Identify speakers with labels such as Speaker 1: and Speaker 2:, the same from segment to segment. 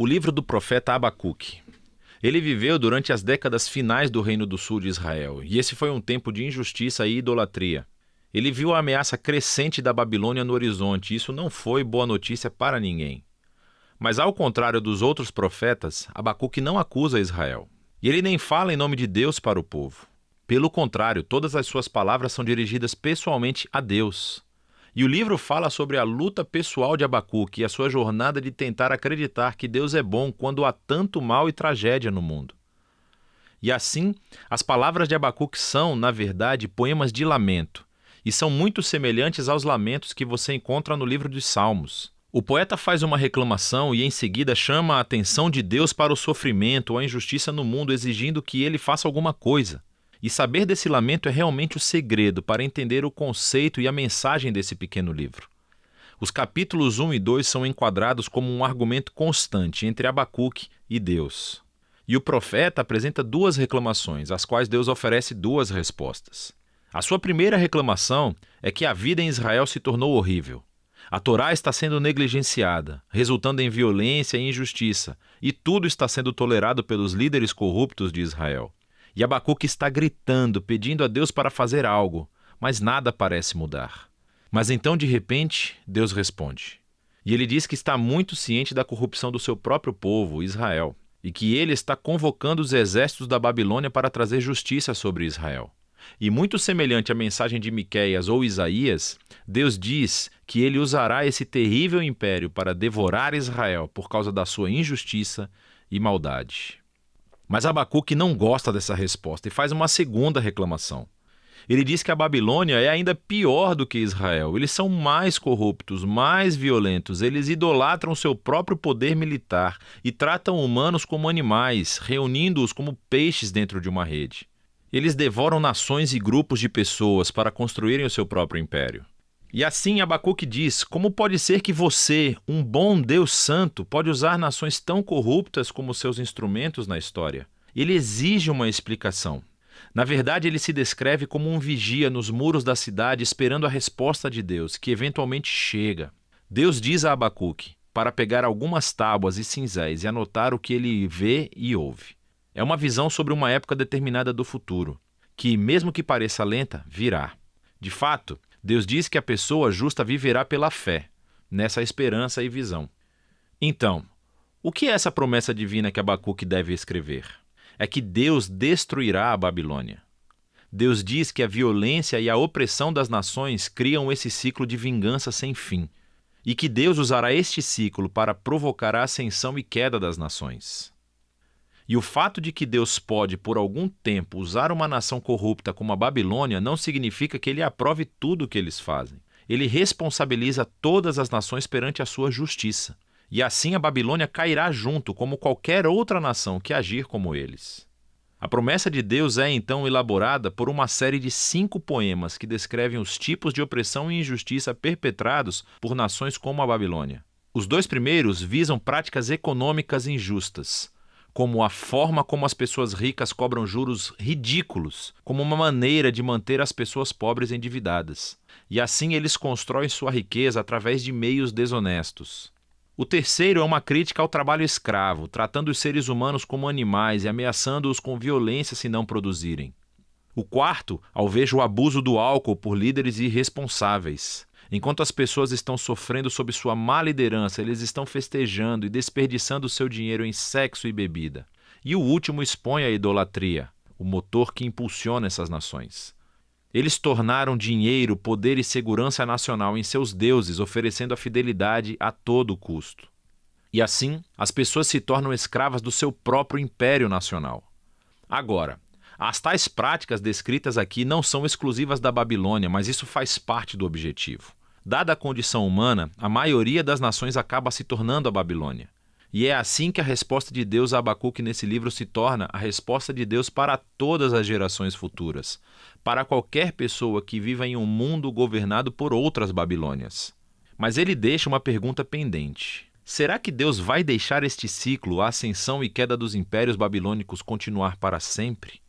Speaker 1: O livro do profeta Abacuque. Ele viveu durante as décadas finais do Reino do Sul de Israel, e esse foi um tempo de injustiça e idolatria. Ele viu a ameaça crescente da Babilônia no horizonte, e isso não foi boa notícia para ninguém. Mas ao contrário dos outros profetas, Abacuque não acusa Israel. E ele nem fala em nome de Deus para o povo. Pelo contrário, todas as suas palavras são dirigidas pessoalmente a Deus. E o livro fala sobre a luta pessoal de Abacuque e a sua jornada de tentar acreditar que Deus é bom quando há tanto mal e tragédia no mundo. E assim, as palavras de Abacuque são, na verdade, poemas de lamento, e são muito semelhantes aos lamentos que você encontra no livro dos Salmos. O poeta faz uma reclamação e em seguida chama a atenção de Deus para o sofrimento ou a injustiça no mundo, exigindo que ele faça alguma coisa. E saber desse lamento é realmente o segredo para entender o conceito e a mensagem desse pequeno livro. Os capítulos 1 e 2 são enquadrados como um argumento constante entre Abacuque e Deus. E o profeta apresenta duas reclamações, às quais Deus oferece duas respostas. A sua primeira reclamação é que a vida em Israel se tornou horrível. A Torá está sendo negligenciada, resultando em violência e injustiça, e tudo está sendo tolerado pelos líderes corruptos de Israel. E Abacuque está gritando, pedindo a Deus para fazer algo, mas nada parece mudar. Mas então, de repente, Deus responde. E ele diz que está muito ciente da corrupção do seu próprio povo, Israel, e que ele está convocando os exércitos da Babilônia para trazer justiça sobre Israel. E muito semelhante à mensagem de Miqueias ou Isaías, Deus diz que ele usará esse terrível império para devorar Israel por causa da sua injustiça e maldade. Mas Abacuque não gosta dessa resposta e faz uma segunda reclamação. Ele diz que a Babilônia é ainda pior do que Israel. Eles são mais corruptos, mais violentos. Eles idolatram seu próprio poder militar e tratam humanos como animais, reunindo-os como peixes dentro de uma rede. Eles devoram nações e grupos de pessoas para construírem o seu próprio império. E assim Abacuque diz: como pode ser que você, um bom Deus santo, pode usar nações tão corruptas como seus instrumentos na história? Ele exige uma explicação. Na verdade, ele se descreve como um vigia nos muros da cidade esperando a resposta de Deus, que eventualmente chega. Deus diz a Abacuque para pegar algumas tábuas e cinzéis e anotar o que ele vê e ouve. É uma visão sobre uma época determinada do futuro, que, mesmo que pareça lenta, virá. De fato, Deus diz que a pessoa justa viverá pela fé, nessa esperança e visão. Então, o que é essa promessa divina que Abacuque deve escrever? É que Deus destruirá a Babilônia. Deus diz que a violência e a opressão das nações criam esse ciclo de vingança sem fim, e que Deus usará este ciclo para provocar a ascensão e queda das nações. E o fato de que Deus pode, por algum tempo, usar uma nação corrupta como a Babilônia não significa que ele aprove tudo o que eles fazem. Ele responsabiliza todas as nações perante a sua justiça. E assim a Babilônia cairá junto, como qualquer outra nação que agir como eles. A promessa de Deus é, então, elaborada por uma série de 5 poemas que descrevem os tipos de opressão e injustiça perpetrados por nações como a Babilônia. Os 2 primeiros visam práticas econômicas injustas, como a forma como as pessoas ricas cobram juros ridículos, como uma maneira de manter as pessoas pobres endividadas. E assim eles constroem sua riqueza através de meios desonestos. O terceiro é uma crítica ao trabalho escravo, tratando os seres humanos como animais e ameaçando-os com violência se não produzirem. O quarto alveja o abuso do álcool por líderes irresponsáveis. Enquanto as pessoas estão sofrendo sob sua má liderança, eles estão festejando e desperdiçando seu dinheiro em sexo e bebida. E o último expõe a idolatria, o motor que impulsiona essas nações. Eles tornaram dinheiro, poder e segurança nacional em seus deuses, oferecendo a fidelidade a todo custo. E assim, as pessoas se tornam escravas do seu próprio império nacional. Agora, as tais práticas descritas aqui não são exclusivas da Babilônia, mas isso faz parte do objetivo. Dada a condição humana, a maioria das nações acaba se tornando a Babilônia. E é assim que a resposta de Deus a Abacuque nesse livro se torna a resposta de Deus para todas as gerações futuras, para qualquer pessoa que viva em um mundo governado por outras Babilônias. Mas ele deixa uma pergunta pendente. Será que Deus vai deixar este ciclo, a ascensão e queda dos impérios babilônicos, continuar para sempre?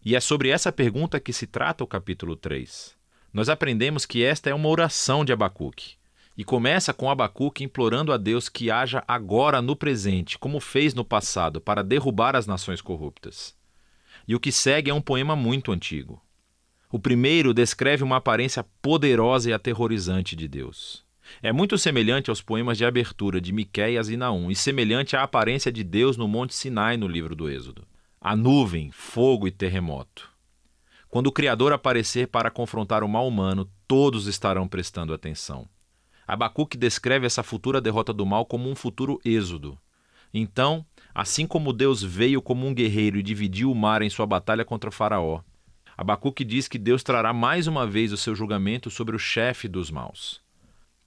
Speaker 1: E é sobre essa pergunta que se trata o capítulo 3. Nós aprendemos que esta é uma oração de Abacuque. E começa com Abacuque implorando a Deus que haja agora no presente, como fez no passado, para derrubar as nações corruptas. E o que segue é um poema muito antigo. O primeiro descreve uma aparência poderosa e aterrorizante de Deus. É muito semelhante aos poemas de abertura de Miqueias e Naum, e semelhante à aparência de Deus no Monte Sinai no livro do Êxodo. A nuvem, fogo e terremoto. Quando o Criador aparecer para confrontar o mal humano, todos estarão prestando atenção. Abacuque descreve essa futura derrota do mal como um futuro êxodo. Então, assim como Deus veio como um guerreiro e dividiu o mar em sua batalha contra Faraó, Abacuque diz que Deus trará mais uma vez o seu julgamento sobre o chefe dos maus.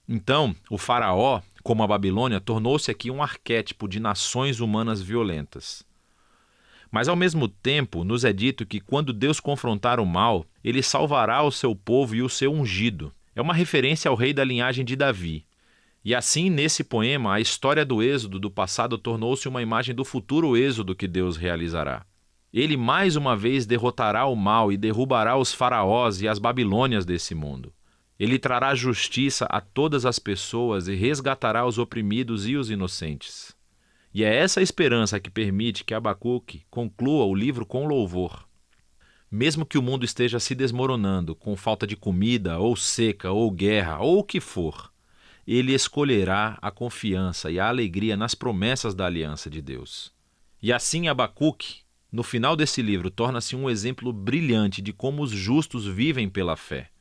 Speaker 1: Então, o Faraó, como a Babilônia, tornou-se aqui um arquétipo de nações humanas violentas. Mas ao mesmo tempo, nos é dito que quando Deus confrontar o mal, ele salvará o seu povo e o seu ungido. É uma referência ao rei da linhagem de Davi. E assim, nesse poema, a história do êxodo do passado tornou-se uma imagem do futuro êxodo que Deus realizará. Ele mais uma vez derrotará o mal e derrubará os faraós e as babilônias desse mundo. Ele trará justiça a todas as pessoas e resgatará os oprimidos e os inocentes. E é essa esperança que permite que Abacuque conclua o livro com louvor. Mesmo que o mundo esteja se desmoronando, com falta de comida, ou seca, ou guerra, ou o que for, ele escolherá a confiança e a alegria nas promessas da aliança de Deus. E assim Abacuque, no final desse livro, torna-se um exemplo brilhante de como os justos vivem pela fé.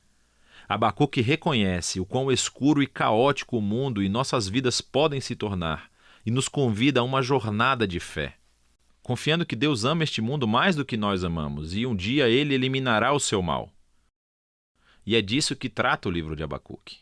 Speaker 1: Abacuque reconhece o quão escuro e caótico o mundo e nossas vidas podem se tornar e nos convida a uma jornada de fé, confiando que Deus ama este mundo mais do que nós amamos e um dia ele eliminará o seu mal. E é disso que trata o livro de Abacuque.